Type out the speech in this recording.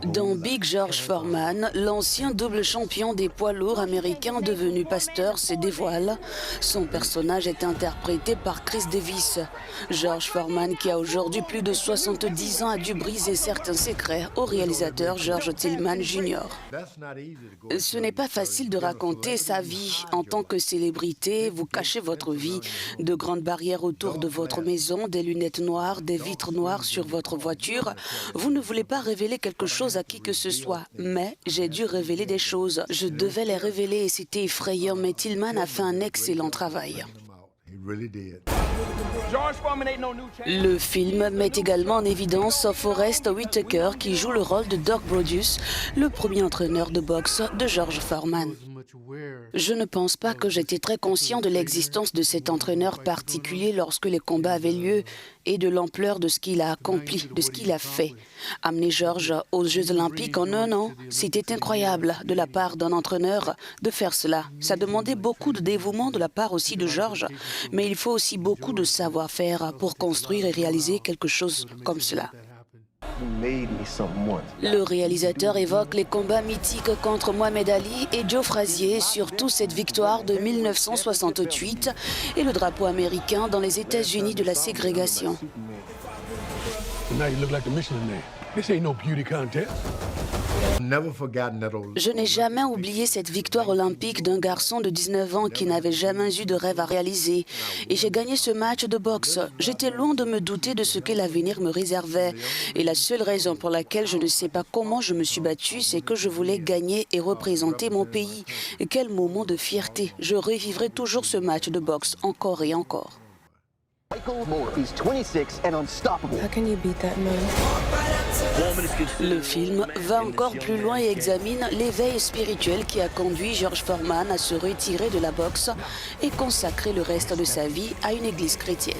Dans Big George Foreman, l'ancien double champion des poids lourds américain devenu pasteur se dévoile. Son personnage est interprété par Chris Davis. George Foreman, qui a aujourd'hui plus de 70 ans, a dû briser certains secrets au réalisateur George Tillman Jr. Ce n'est pas facile de raconter sa vie. En tant que célébrité, vous cachez votre vie. De grandes barrières autour de votre maison, des lunettes noires, des vitres noires sur votre voiture. Vous ne voulez pas révéler quelque chose à qui que ce soit, mais j'ai dû révéler des choses. Je devais les révéler et c'était effrayant, mais Tillman a fait un excellent travail. Le film met également en évidence Forrest Whitaker qui joue le rôle de Doc Brodus, le premier entraîneur de boxe de George Foreman. Je ne pense pas que j'étais très conscient de l'existence de cet entraîneur particulier lorsque les combats avaient lieu et de l'ampleur de ce qu'il a accompli, de ce qu'il a fait. Amener George aux Jeux Olympiques en un an, c'était incroyable de la part d'un entraîneur de faire cela. Ça demandait beaucoup de dévouement de la part aussi de George, mais il faut aussi beaucoup de savoir-faire pour construire et réaliser quelque chose comme cela. Le réalisateur évoque les combats mythiques contre Mohamed Ali et Joe Frazier, surtout cette victoire de 1968 et le drapeau américain dans les États-Unis de la ségrégation. Je n'ai jamais oublié cette victoire olympique d'un garçon de 19 ans qui n'avait jamais eu de rêve à réaliser. Et j'ai gagné ce match de boxe. J'étais loin de me douter de ce que l'avenir me réservait. Et la seule raison pour laquelle je ne sais pas comment je me suis battue, c'est que je voulais gagner et représenter mon pays. Et quel moment de fierté. Je revivrai toujours ce match de boxe encore et encore. Le film va encore plus loin et examine l'éveil spirituel qui a conduit George Foreman à se retirer de la boxe et consacrer le reste de sa vie à une église chrétienne.